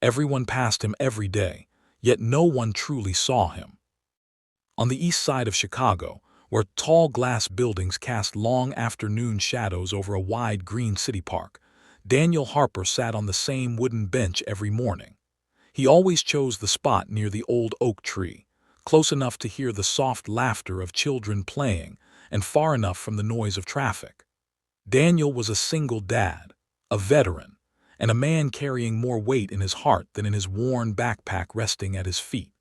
Everyone passed him every day, yet no one truly saw him. On the east side of Chicago, where tall glass buildings cast long afternoon shadows over a wide green city park, Daniel Harper sat on the same wooden bench every morning. He always chose the spot near the old oak tree, close enough to hear the soft laughter of children playing and far enough from the noise of traffic. Daniel was a single dad, a veteran, and a man carrying more weight in his heart than in his worn backpack resting at his feet.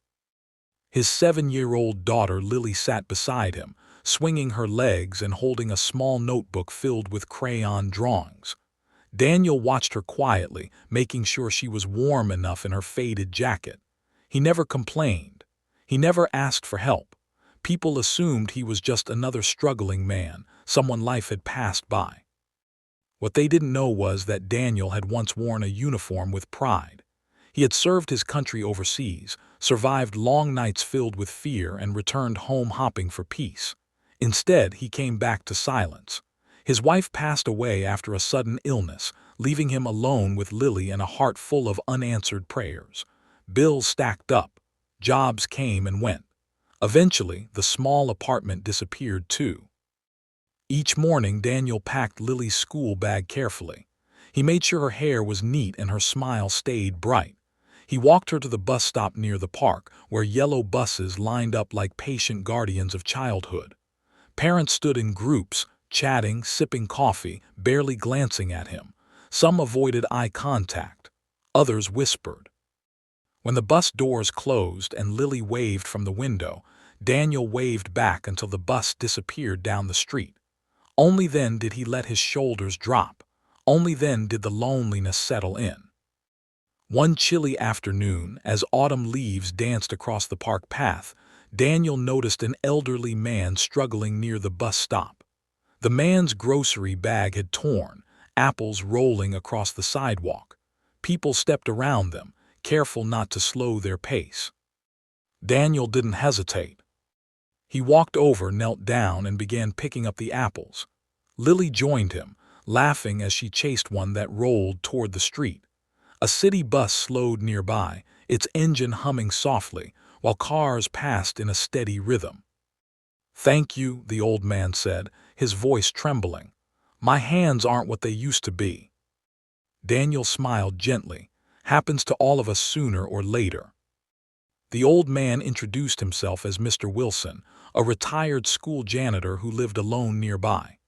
His 7-year-old daughter Lily sat beside him, swinging her legs and holding a small notebook filled with crayon drawings. Daniel watched her quietly, making sure she was warm enough in her faded jacket. He never complained. He never asked for help. People assumed he was just another struggling man, someone life had passed by. What they didn't know was that Daniel had once worn a uniform with pride. He had served his country overseas, survived long nights filled with fear, and returned home hopping for peace. Instead, he came back to silence. His wife passed away after a sudden illness, leaving him alone with Lily and a heart full of unanswered prayers. Bills stacked up. Jobs came and went. Eventually, the small apartment disappeared too. Each morning, Daniel packed Lily's school bag carefully. He made sure her hair was neat and her smile stayed bright. He walked her to the bus stop near the park, where yellow buses lined up like patient guardians of childhood. Parents stood in groups, chatting, sipping coffee, barely glancing at him. Some avoided eye contact. Others whispered. When the bus doors closed and Lily waved from the window, Daniel waved back until the bus disappeared down the street. Only then did he let his shoulders drop. Only then did the loneliness settle in. One chilly afternoon, as autumn leaves danced across the park path, Daniel noticed an elderly man struggling near the bus stop. The man's grocery bag had torn, apples rolling across the sidewalk. People stepped around them, careful not to slow their pace. Daniel didn't hesitate. He walked over, knelt down, and began picking up the apples. Lily joined him, laughing as she chased one that rolled toward the street. A city bus slowed nearby, its engine humming softly, while cars passed in a steady rhythm. "Thank you," the old man said, his voice trembling. "My hands aren't what they used to be." Daniel smiled gently. "Happens to all of us sooner or later." The old man introduced himself as Mr. Wilson, a retired school janitor who lived alone nearby.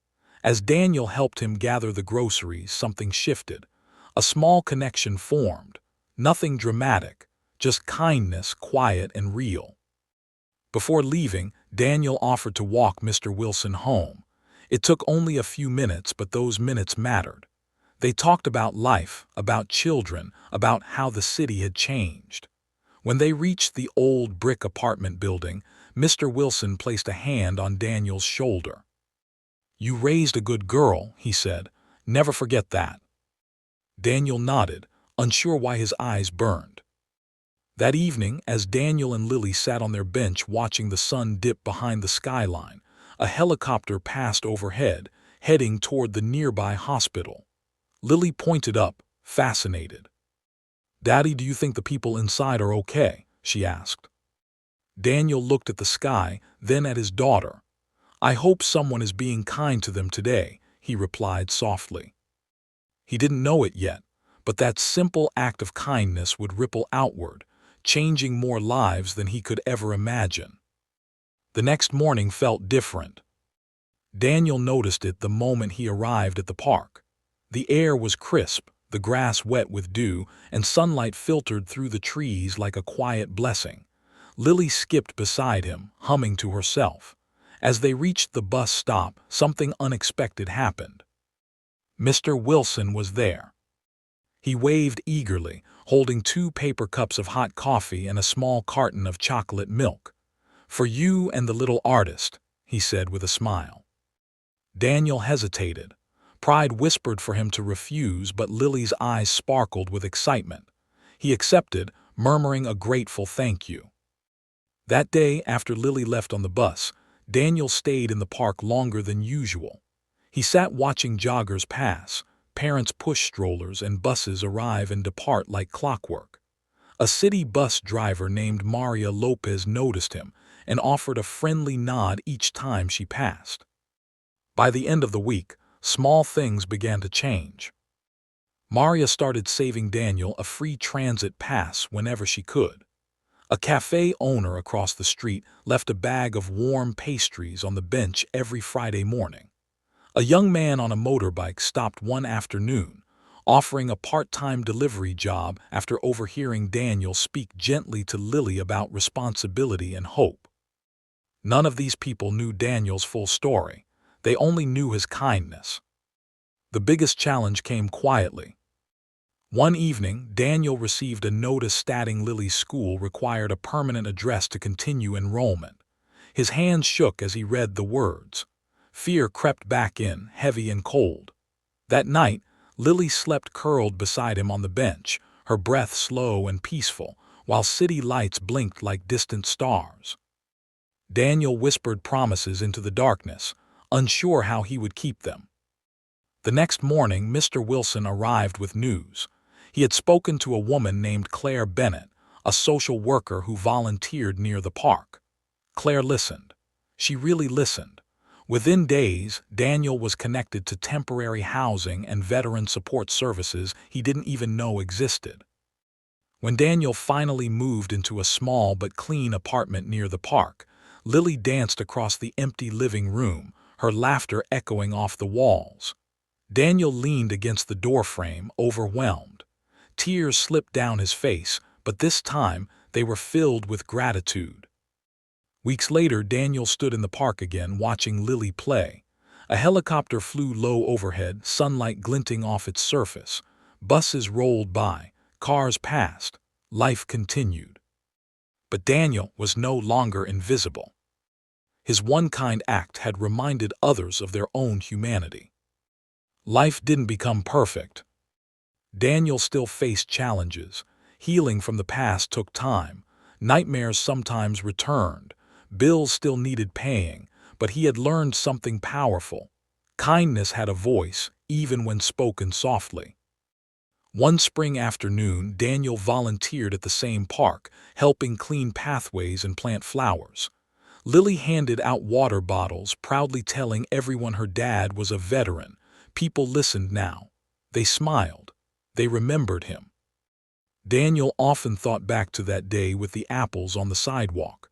As Daniel helped him gather the groceries, something shifted. A small connection formed. Nothing dramatic, just kindness, quiet and real. Before leaving, Daniel offered to walk Mr. Wilson home. It took only a few minutes, but those minutes mattered. They talked about life, about children, about how the city had changed. When they reached the old brick apartment building, Mr. Wilson placed a hand on Daniel's shoulder. "You raised a good girl," he said. "Never forget that." Daniel nodded, unsure why his eyes burned. That evening, as Daniel and Lily sat on their bench watching the sun dip behind the skyline, a helicopter passed overhead, heading toward the nearby hospital. Lily pointed up, fascinated. "Daddy, do you think the people inside are okay?" she asked. Daniel looked at the sky, then at his daughter. "I hope someone is being kind to them today," he replied softly. He didn't know it yet, but that simple act of kindness would ripple outward, changing more lives than he could ever imagine. The next morning felt different. Daniel noticed it the moment he arrived at the park. The air was crisp, the grass wet with dew, and sunlight filtered through the trees like a quiet blessing. Lily skipped beside him, humming to herself. As they reached the bus stop, something unexpected happened. Mr. Wilson was there. He waved eagerly, holding 2 paper cups of hot coffee and a small carton of chocolate milk. "For you and the little artist," he said with a smile. Daniel hesitated. Pride whispered for him to refuse, but Lily's eyes sparkled with excitement. He accepted, murmuring a grateful thank you. That day, after Lily left on the bus, Daniel stayed in the park longer than usual. He sat watching joggers pass, parents push strollers, and buses arrive and depart like clockwork. A city bus driver named Maria Lopez noticed him and offered a friendly nod each time she passed. By the end of the week, small things began to change. Maria started saving Daniel a free transit pass whenever she could. A cafe owner across the street left a bag of warm pastries on the bench every Friday morning. A young man on a motorbike stopped one afternoon, offering a part-time delivery job after overhearing Daniel speak gently to Lily about responsibility and hope. None of these people knew Daniel's full story. They only knew his kindness. The biggest challenge came quietly. One evening, Daniel received a notice stating Lily's school required a permanent address to continue enrollment. His hands shook as he read the words. Fear crept back in, heavy and cold. That night, Lily slept curled beside him on the bench, her breath slow and peaceful, while city lights blinked like distant stars. Daniel whispered promises into the darkness, unsure how he would keep them. The next morning, Mr. Wilson arrived with news. He had spoken to a woman named Claire Bennett, a social worker who volunteered near the park. Claire listened. She really listened. Within days, Daniel was connected to temporary housing and veteran support services he didn't even know existed. When Daniel finally moved into a small but clean apartment near the park, Lily danced across the empty living room, her laughter echoing off the walls. Daniel leaned against the doorframe, overwhelmed. Tears slipped down his face, but this time they were filled with gratitude. Weeks later, Daniel stood in the park again, watching Lily play. A helicopter flew low overhead, sunlight glinting off its surface. Buses rolled by, cars passed, life continued. But Daniel was no longer invisible. His one-kind act had reminded others of their own humanity. Life didn't become perfect. Daniel still faced challenges. Healing from the past took time. Nightmares sometimes returned. Bills still needed paying, but he had learned something powerful. Kindness had a voice, even when spoken softly. One spring afternoon, Daniel volunteered at the same park, helping clean pathways and plant flowers. Lily handed out water bottles, proudly telling everyone her dad was a veteran. People listened now. They smiled. They remembered him. Daniel often thought back to that day with the apples on the sidewalk.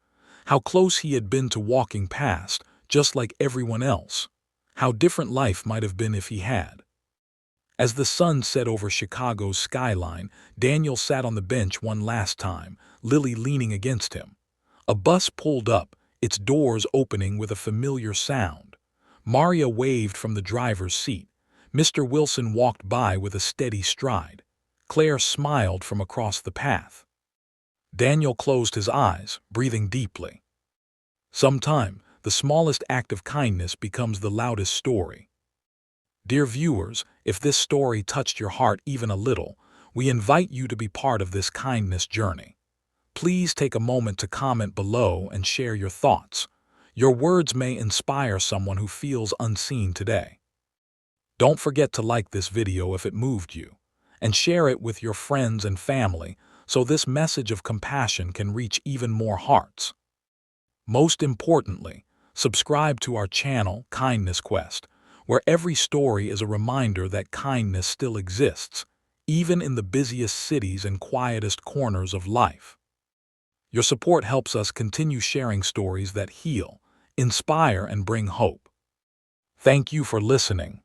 How close he had been to walking past, just like everyone else. How different life might have been if he had. As the sun set over Chicago's skyline, Daniel sat on the bench one last time, Lily leaning against him. A bus pulled up, its doors opening with a familiar sound. Maria waved from the driver's seat. Mr. Wilson walked by with a steady stride. Claire smiled from across the path. Daniel closed his eyes, breathing deeply. Sometime, the smallest act of kindness becomes the loudest story. Dear viewers, if this story touched your heart even a little, we invite you to be part of this kindness journey. Please take a moment to comment below and share your thoughts. Your words may inspire someone who feels unseen today. Don't forget to like this video if it moved you, and share it with your friends and family so this message of compassion can reach even more hearts. Most importantly, subscribe to our channel, Kindness Quest, where every story is a reminder that kindness still exists, even in the busiest cities and quietest corners of life. Your support helps us continue sharing stories that heal, inspire, and bring hope. Thank you for listening.